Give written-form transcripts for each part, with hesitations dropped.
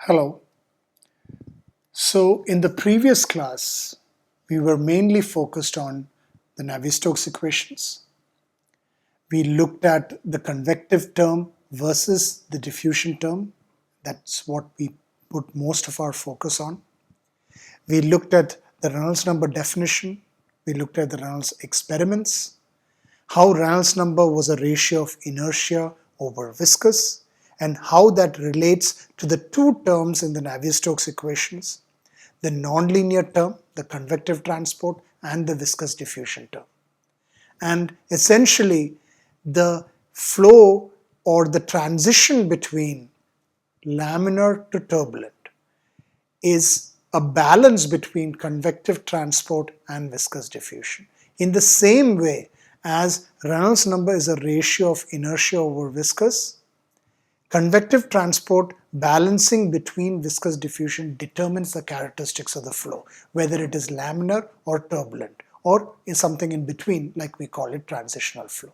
Hello. So in the previous class, we were mainly focused on the Navier-Stokes equations. We looked at the convective term versus the diffusion term. That's what we put most of our focus on. We looked at the Reynolds number definition. We looked at the Reynolds experiments, how Reynolds number was a ratio of inertia over viscous, and how that relates to the two terms in the Navier-Stokes equations, the nonlinear term, the convective transport, and the viscous diffusion term. And essentially, the flow or the transition between laminar to turbulent is a balance between convective transport and viscous diffusion. In the same way as Reynolds number is a ratio of inertia over viscous, convective transport balancing between viscous diffusion determines the characteristics of the flow, whether it is laminar or turbulent, or is something in between, like we call it transitional flow.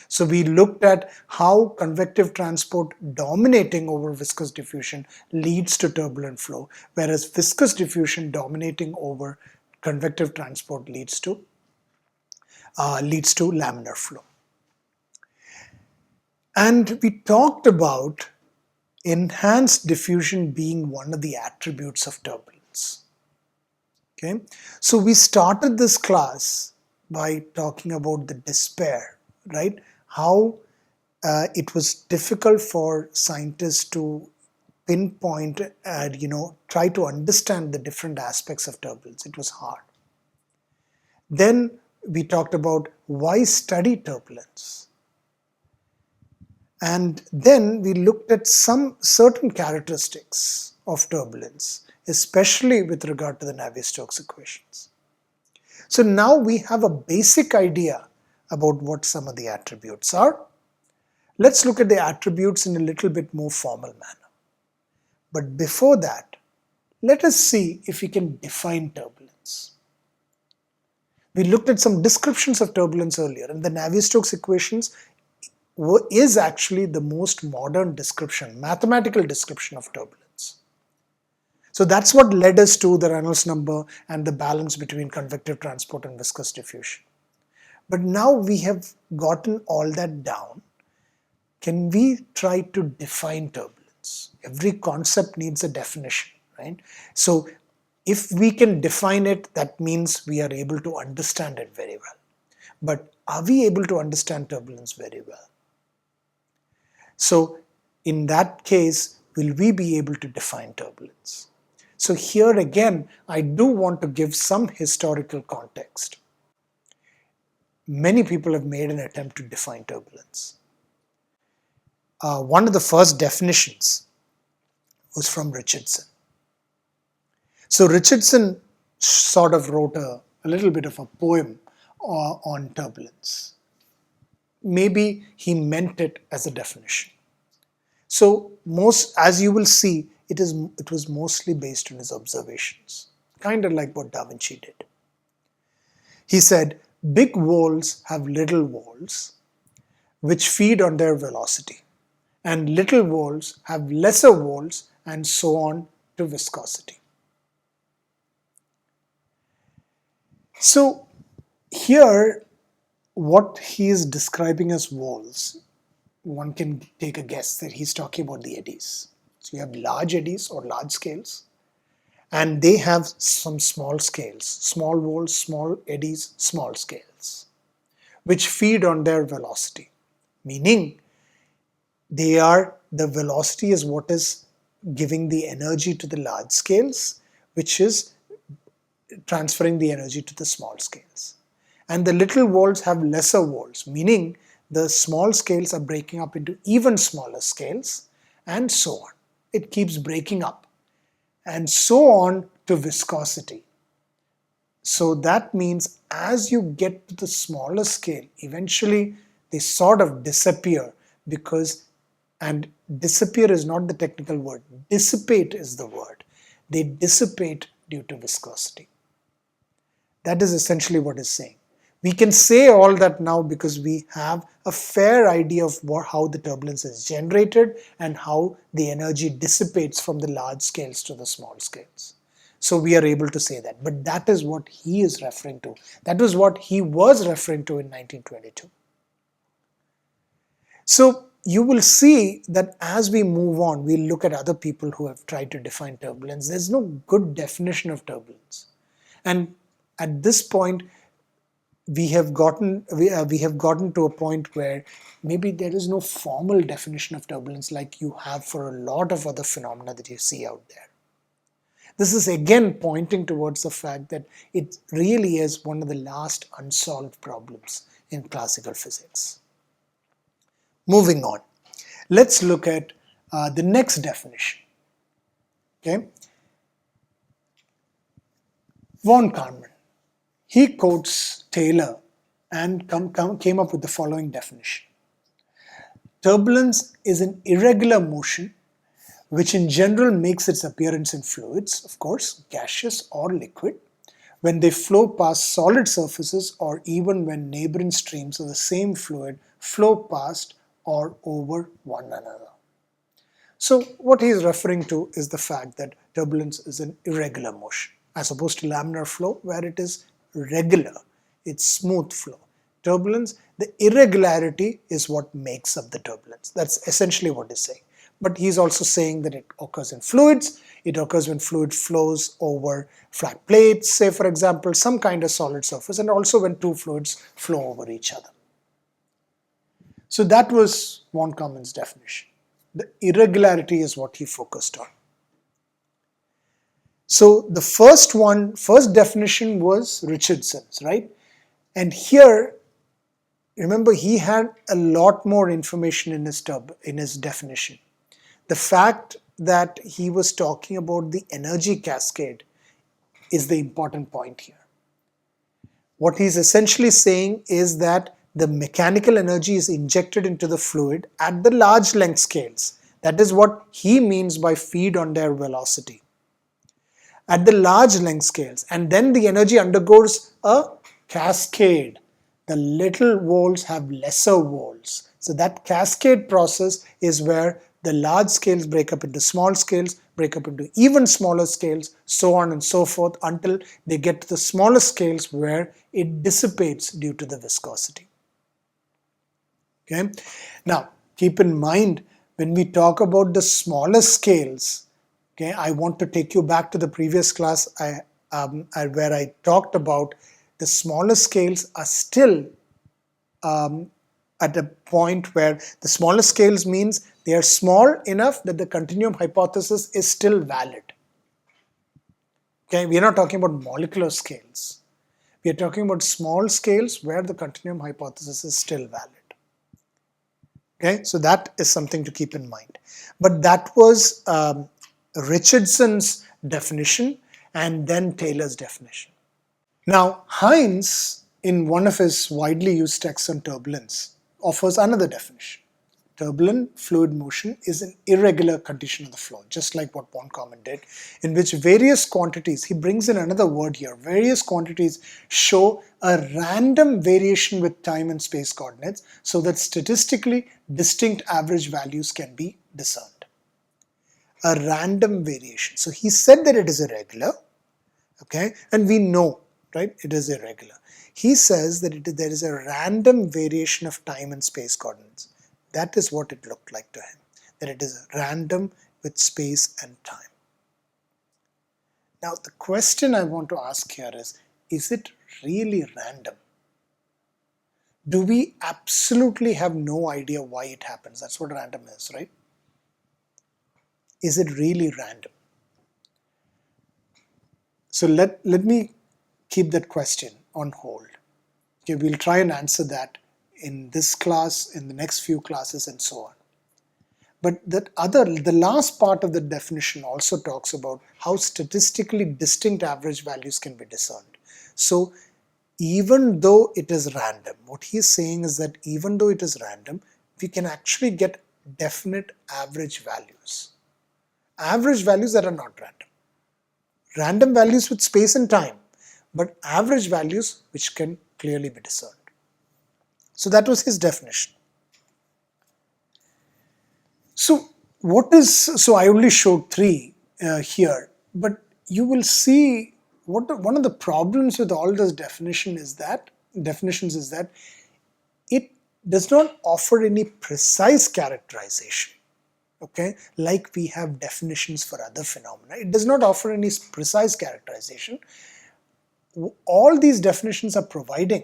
So we looked at how convective transport dominating over viscous diffusion leads to turbulent flow, whereas viscous diffusion dominating over convective transport leads to laminar flow. And we talked about enhanced diffusion being one of the attributes of turbulence. Okay, so we started this class by talking about the despair, right? How it was difficult for scientists to pinpoint and try to understand the different aspects of turbulence. It was hard. Then we talked about why study turbulence. And then we looked at some certain characteristics of turbulence, especially with regard to the Navier-Stokes equations. So now we have a basic idea about what some of the attributes are. Let's look at the attributes in a little bit more formal manner. But before that, let us see if we can define turbulence. We looked at some descriptions of turbulence earlier, and the Navier-Stokes equations is actually the most modern description, mathematical description of turbulence. So that's what led us to the Reynolds number and the balance between convective transport and viscous diffusion. But now we have gotten all that down. Can we try to define turbulence? Every concept needs a definition, right? So if we can define it, that means we are able to understand it very well. But are we able to understand turbulence very well? So in that case, will we be able to define turbulence? So here again, I do want to give some historical context. Many people have made an attempt to define turbulence. One of the first definitions was from Richardson. So Richardson sort of wrote a little bit of a poem on turbulence. Maybe he meant it as a definition. So as you will see, it was mostly based on his observations, kind of like what Da Vinci did. He said, big walls have little walls which feed on their velocity, and little walls have lesser walls, and so on to viscosity. So here, what he is describing as walls, one can take a guess that he's talking about the eddies. So you have large eddies or large scales, and they have some small scales, small walls, small eddies, small scales, which feed on their velocity, meaning the velocity is what is giving the energy to the large scales, which is transferring the energy to the small scales. And the little walls have lesser walls, meaning the small scales are breaking up into even smaller scales, and so on. It keeps breaking up, and so on to viscosity. So that means as you get to the smaller scale, eventually they sort of disappear and disappear is not the technical word, dissipate is the word. They dissipate due to viscosity. That is essentially what it's saying. We can say all that now because we have a fair idea of how the turbulence is generated and how the energy dissipates from the large scales to the small scales. So we are able to say that. But that is what he is referring to. That was what he was referring to in 1922. So you will see that as we move on, we'll look at other people who have tried to define turbulence. There's no good definition of turbulence. And at this point, we have gotten to a point where maybe there is no formal definition of turbulence like you have for a lot of other phenomena that you see out there. This is again pointing towards the fact that it really is one of the last unsolved problems in classical physics. Moving on, let's look at the next definition. Okay, von Karman. He quotes Taylor and came up with the following definition. Turbulence is an irregular motion which in general makes its appearance in fluids, of course, gaseous or liquid, when they flow past solid surfaces or even when neighboring streams of the same fluid flow past or over one another. So what he is referring to is the fact that turbulence is an irregular motion as opposed to laminar flow where it is regular, it's smooth flow. Turbulence, the irregularity is what makes up the turbulence. That's essentially what he's saying. But he's also saying that it occurs in fluids. It occurs when fluid flows over flat plates, say for example, some kind of solid surface, and also when two fluids flow over each other. So that was von Karman's definition. The irregularity is what he focused on. So the first definition was Richardson's, right? And here, remember, he had a lot more information in his definition. The fact that he was talking about the energy cascade is the important point here. What he's essentially saying is that the mechanical energy is injected into the fluid at the large length scales. That is what he means by feed on their velocity. At the large length scales, and then the energy undergoes a cascade. The little volts have lesser volts. So that cascade process is where the large scales break up into small scales, break up into even smaller scales, so on and so forth until they get to the smaller scales where it dissipates due to the viscosity. Okay. Now, keep in mind when we talk about the smaller scales, okay, I want to take you back to the previous class where I talked about the smaller scales are still at a point where the smaller scales means they are small enough that the continuum hypothesis is still valid. Okay, we are not talking about molecular scales. We are talking about small scales where the continuum hypothesis is still valid. Okay, so that is something to keep in mind. But that was Richardson's definition and then Taylor's definition. Now, Heinz, in one of his widely used texts on turbulence, offers another definition. Turbulent fluid motion is an irregular condition of the flow, just like what von Karman did, in which various quantities, he brings in another word here, various quantities show a random variation with time and space coordinates so that statistically distinct average values can be discerned. A random variation. So he said that it is irregular, okay, and we know, right, it is irregular. He says that there is a random variation of time and space coordinates. That is what it looked like to him, that it is random with space and time. Now the question I want to ask here is it really random? Do we absolutely have no idea why it happens? That's what random is, right? Is it really random? So let me keep that question on hold. Okay, we'll try and answer that in this class, in the next few classes, and so on. But the last part of the definition also talks about how statistically distinct average values can be discerned. So even though it is random, what he is saying is that even though it is random, we can actually get definite average values. Average values that are not random. Random values with space and time, but average values which can clearly be discerned. So that was his definition. So I only showed three here, but you will see one of the problems with all this definitions is that it does not offer any precise characterization. Okay, like we have definitions for other phenomena, it does not offer any precise characterization. All these definitions are providing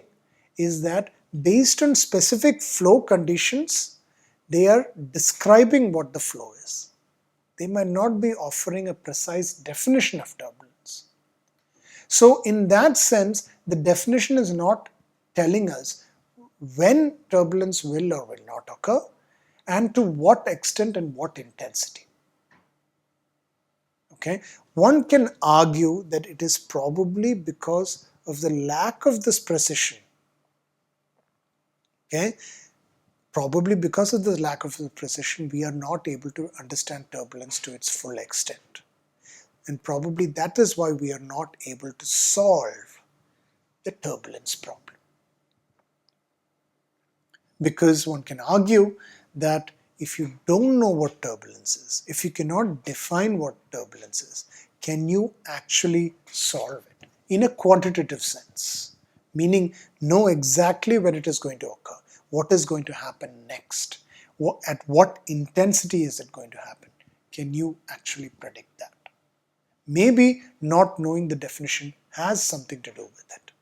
is that based on specific flow conditions, they are describing what the flow is. They might not be offering a precise definition of turbulence. So in that sense, the definition is not telling us when turbulence will or will not occur and to what extent and what intensity. Okay, one can argue that it is probably because of the lack of this precision. Okay, probably because of the lack of the precision, we are not able to understand turbulence to its full extent. And probably that is why we are not able to solve the turbulence problem. Because one can argue that if you don't know what turbulence is, if you cannot define what turbulence is, can you actually solve it in a quantitative sense? Meaning know exactly when it is going to occur, what is going to happen next, at what intensity is it going to happen. Can you actually predict that? Maybe not knowing the definition has something to do with it.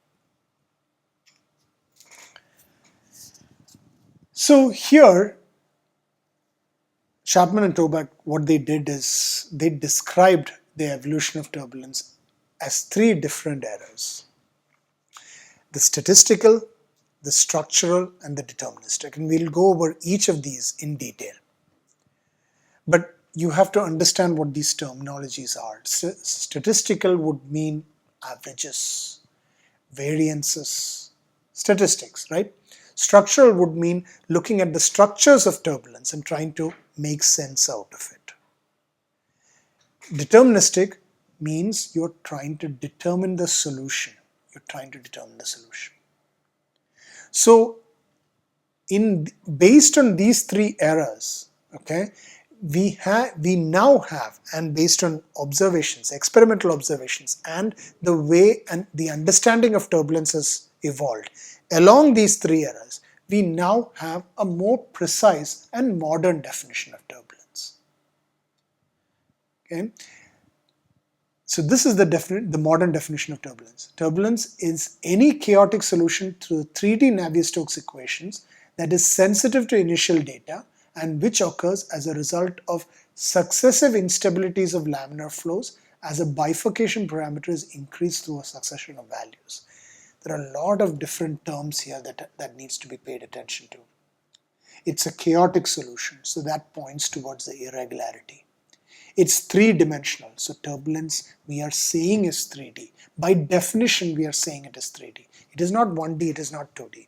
So here, Chapman and Toback, what they did is they described the evolution of turbulence as three different eras: the statistical, the structural, and the deterministic. And we'll go over each of these in detail. But you have to understand what these terminologies are. Statistical would mean averages, variances, statistics, right? Structural would mean looking at the structures of turbulence and trying to make sense out of it. Deterministic means you're trying to determine the solution. So, based on these three eras, okay, we now have, and based on observations, experimental observations, and the way and the understanding of turbulence has evolved along these three eras, we now have a more precise and modern definition of turbulence. Okay. So this is the modern definition of turbulence. Turbulence is any chaotic solution to the 3D Navier-Stokes equations that is sensitive to initial data and which occurs as a result of successive instabilities of laminar flows as a bifurcation parameter is increased through a succession of values. There are a lot of different terms here that needs to be paid attention to. It's a chaotic solution, so that points towards the irregularity. It's three-dimensional, so turbulence we are saying is 3D. By definition, we are saying it is 3D. It is not 1D, it is not 2D.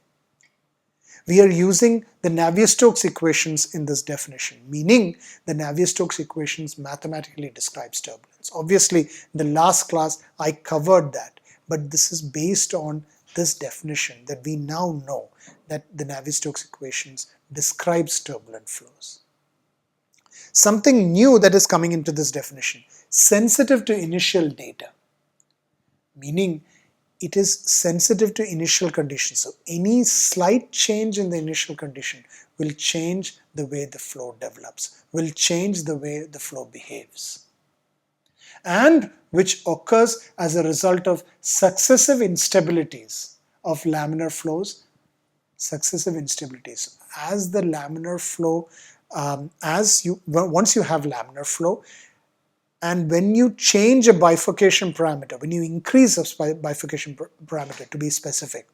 We are using the Navier-Stokes equations in this definition, meaning the Navier-Stokes equations mathematically describes turbulence. Obviously, in the last class, I covered that, but this is based on this definition that we now know that the Navier-Stokes equations describes turbulent flows. Something new that is coming into this definition, sensitive to initial data, meaning it is sensitive to initial conditions. So any slight change in the initial condition will change the way the flow develops, will change the way the flow behaves, and which occurs as a result of successive instabilities of laminar flows, successive instabilities. As the laminar flow, once you have laminar flow, and when you change a bifurcation parameter, when you increase a bifurcation parameter to be specific,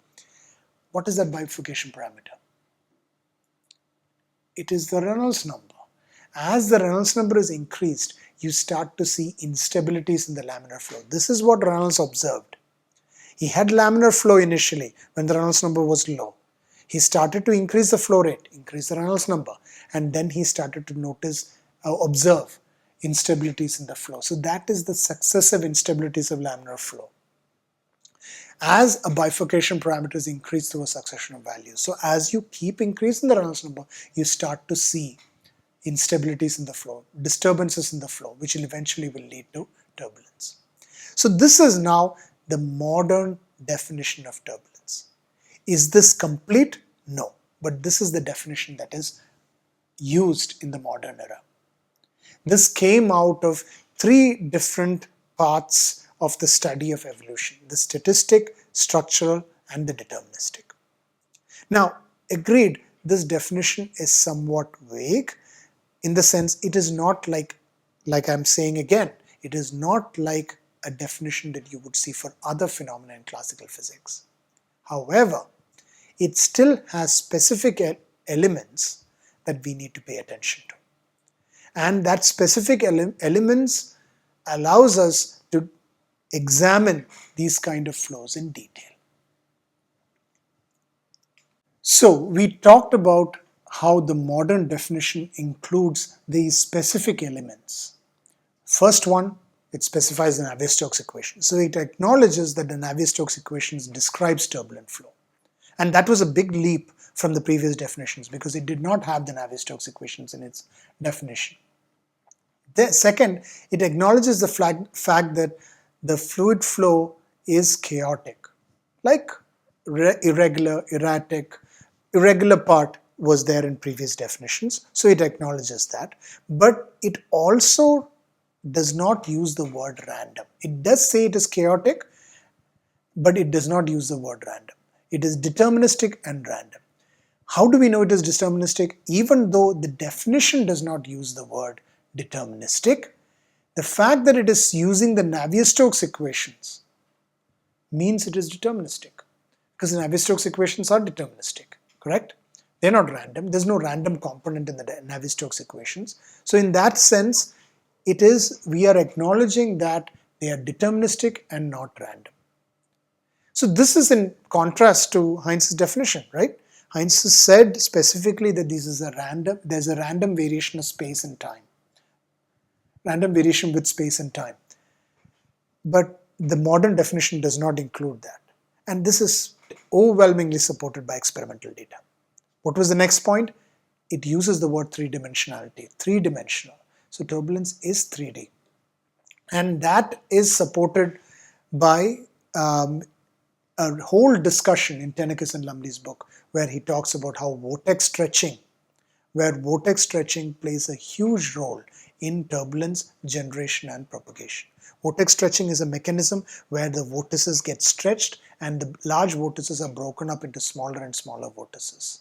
what is that bifurcation parameter? It is the Reynolds number. As the Reynolds number is increased, you start to see instabilities in the laminar flow. This is what Reynolds observed. He had laminar flow initially when the Reynolds number was low. He started to increase the flow rate, increase the Reynolds number, and then he started to observe instabilities in the flow. So that is the successive instabilities of laminar flow. as a bifurcation parameter is increased through a succession of values. So as you keep increasing the Reynolds number, you start to see instabilities in the flow, disturbances in the flow, which will eventually lead to turbulence. So this is now the modern definition of turbulence. Is this complete? No, but this is the definition that is used in the modern era. This came out of three different paths of the study of evolution: the statistic, structural, and the deterministic. Now, agreed, this definition is somewhat vague in the sense it is not like I'm saying again, it is not like a definition that you would see for other phenomena in classical physics. However, it still has specific elements that we need to pay attention to. And that specific elements allows us to examine these kind of flows in detail. So we talked about how the modern definition includes these specific elements. First one, it specifies the Navier-Stokes equation. So it acknowledges that the Navier-Stokes equations describes turbulent flow. And that was a big leap from the previous definitions because it did not have the Navier-Stokes equations in its definition. Second, it acknowledges the fact that the fluid flow is chaotic, like irregular, erratic. Irregular part was there in previous definitions, so it acknowledges that. But it also does not use the word random. It does say it is chaotic, but it does not use the word random. It is deterministic and random. How do we know it is deterministic? Even though the definition does not use the word deterministic, the fact that it is using the Navier-Stokes equations means it is deterministic, because the Navier-Stokes equations are deterministic, correct? They're not random. There's no random component in the Navier-Stokes equations. So in that sense, we are acknowledging that they are deterministic and not random. So this is in contrast to Heinz's definition, right? Heinz said specifically that there's a random variation of space and time. Random variation with space and time. But the modern definition does not include that. And this is overwhelmingly supported by experimental data. What was the next point? It uses the word three-dimensionality, three-dimensional. So turbulence is 3D. And that is supported by a whole discussion in Tennekes and Lumley's book where he talks about how vortex stretching plays a huge role in turbulence generation and propagation. Vortex stretching is a mechanism where the vortices get stretched and the large vortices are broken up into smaller and smaller vortices.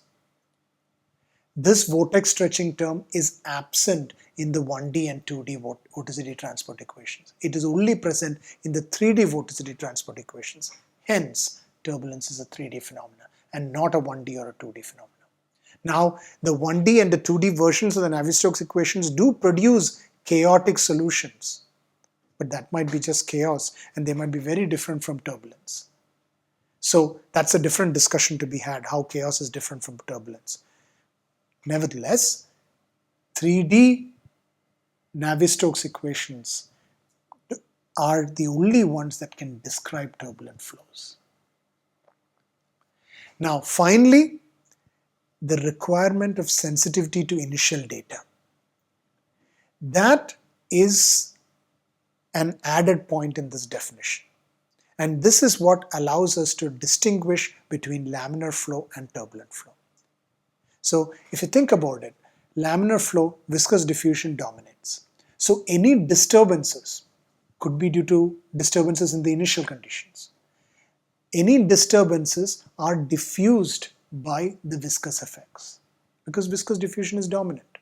This vortex stretching term is absent in the 1D and 2D vorticity transport equations. It is only present in the 3D vorticity transport equations. Hence, turbulence is a 3D phenomena and not a 1D or a 2D phenomena. Now, the 1D and the 2D versions of the Navier-Stokes equations do produce chaotic solutions, but that might be just chaos and they might be very different from turbulence. So that's a different discussion to be had, how chaos is different from turbulence. Nevertheless, 3D Navier-Stokes equations are the only ones that can describe turbulent flows. Now, finally, the requirement of sensitivity to initial data. That is an added point in this definition. And this is what allows us to distinguish between laminar flow and turbulent flow. So if you think about it, laminar flow, viscous diffusion dominates. So any disturbances could be due to disturbances in the initial conditions. Any disturbances are diffused by the viscous effects because viscous diffusion is dominant.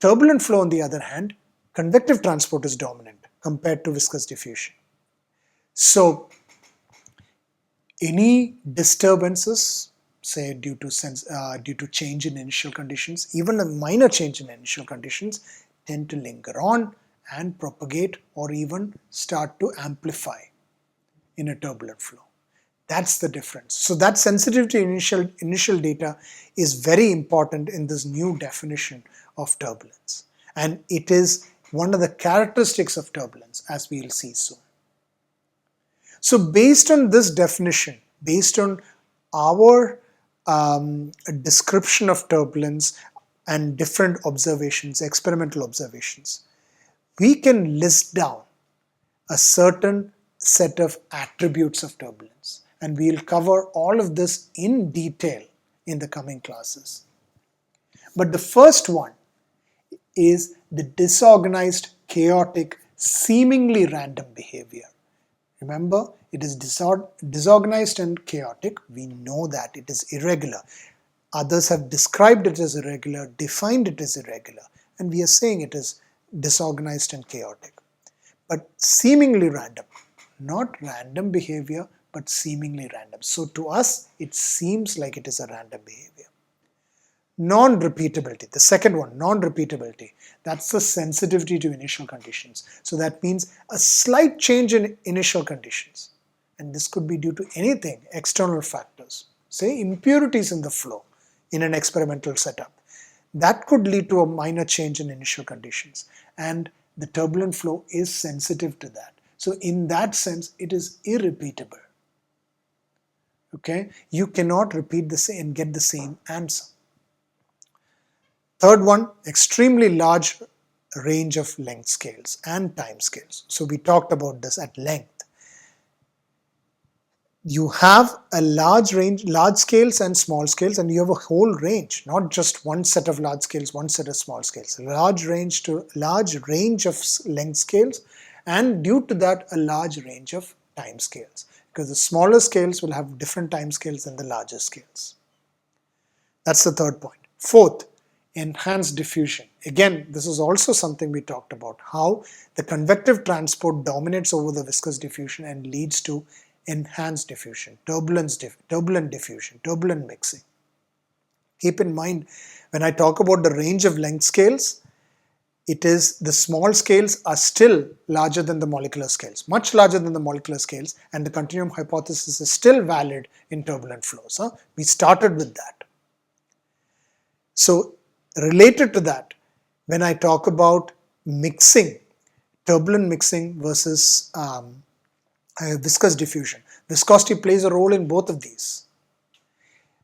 Turbulent flow, on the other hand, convective transport is dominant compared to viscous diffusion. So any disturbances, say due to change in initial conditions, even a minor change in initial conditions, tend to linger on and propagate or even start to amplify in a turbulent flow. That's the difference. So that sensitivity to initial data is very important in this new definition of turbulence. And it is one of the characteristics of turbulence, as we will see soon. So based on this definition, based on our description of turbulence and different observations, experimental observations, we can list down a certain set of attributes of turbulence. And we'll cover all of this in detail in the coming classes. But the first one is the disorganized, chaotic, seemingly random behavior. Remember, it is disorganized and chaotic. We know that it is irregular. Others have described it as irregular, defined it as irregular, and we are saying it is disorganized and chaotic. But seemingly random, not random behavior, but seemingly random. So to us, it seems like it is a random behavior. Non-repeatability, the second one, non-repeatability. That's the sensitivity to initial conditions. So that means a slight change in initial conditions. And this could be due to anything, external factors. Say impurities in the flow in an experimental setup. That could lead to a minor change in initial conditions. And the turbulent flow is sensitive to that. So in that sense, it is irrepeatable. Okay? You cannot repeat the same and get the same answer. Third one, extremely large range of length scales and time scales. So we talked about this at length. You have a large range, large scales and small scales, and you have a whole range, not just one set of large scales, one set of small scales. Large range of length scales, and due to that, a large range of time scales, because the smaller scales will have different time scales than the larger scales. That's the third point. Fourth, enhanced diffusion. Again, this is also something we talked about, how the convective transport dominates over the viscous diffusion and leads to enhanced diffusion, turbulent diffusion, turbulent mixing. Keep in mind, when I talk about the range of length scales, it is the small scales are still larger than the molecular scales, much larger than the molecular scales, and the continuum hypothesis is still valid in turbulent flows. We started with that. So related to that, when I talk about mixing, turbulent mixing versus viscous diffusion, viscosity plays a role in both of these.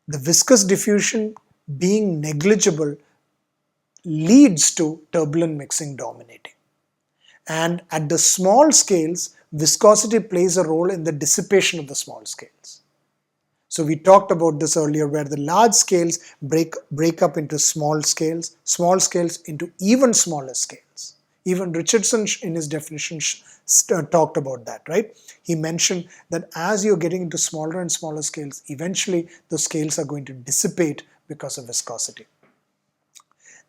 The viscous diffusion being negligible leads to turbulent mixing dominating. And at the small scales, viscosity plays a role in the dissipation of the small scales. So we talked about this earlier, where the large scales break up into small scales into even smaller scales. Even Richardson in his definition talked about that, right? He mentioned that as you're getting into smaller and smaller scales, eventually those scales are going to dissipate because of viscosity.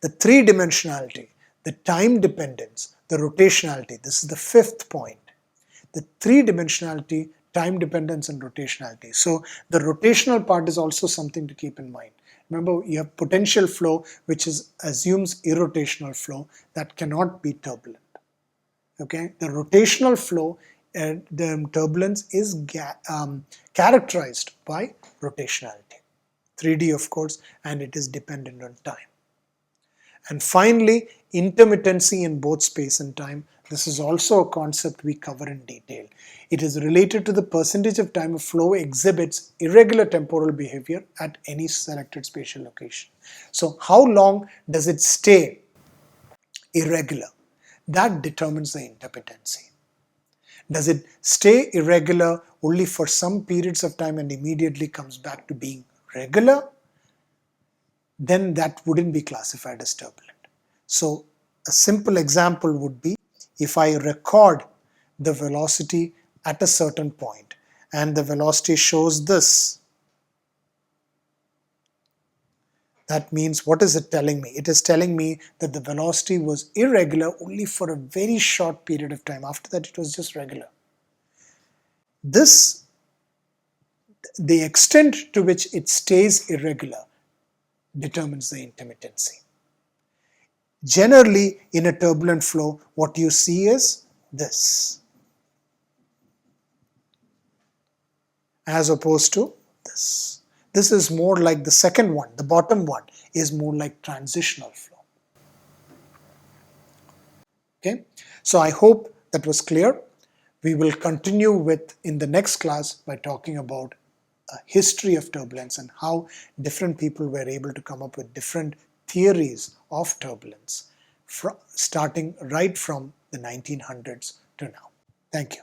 The three-dimensionality, the time dependence, the rotationality, this is the fifth point. The three-dimensionality, time dependence and rotationality. So the rotational part is also something to keep in mind. Remember, you have potential flow, which assumes irrotational flow that cannot be turbulent. Okay, the rotational flow, the turbulence is characterized by rotationality. 3D, of course, and it is dependent on time. And finally, intermittency in both space and time. This is also a concept we cover in detail. It is related to the percentage of time a flow exhibits irregular temporal behavior at any selected spatial location. So how long does it stay irregular? That determines the intermittency. Does it stay irregular only for some periods of time and immediately comes back to being regular? Then that wouldn't be classified as turbulent. So a simple example would be, if I record the velocity at a certain point and the velocity shows this, that means, what is it telling me? It is telling me that the velocity was irregular only for a very short period of time. After that, it was just regular. The extent to which it stays irregular determines the intermittency. Generally, in a turbulent flow, what you see is this, as opposed to this. This is more like the second one. The bottom one is more like transitional flow. Okay, so I hope that was clear. We will continue with in the next class by talking about a history of turbulence and how different people were able to come up with different theories of turbulence, starting right from the 1900s to now. Thank you.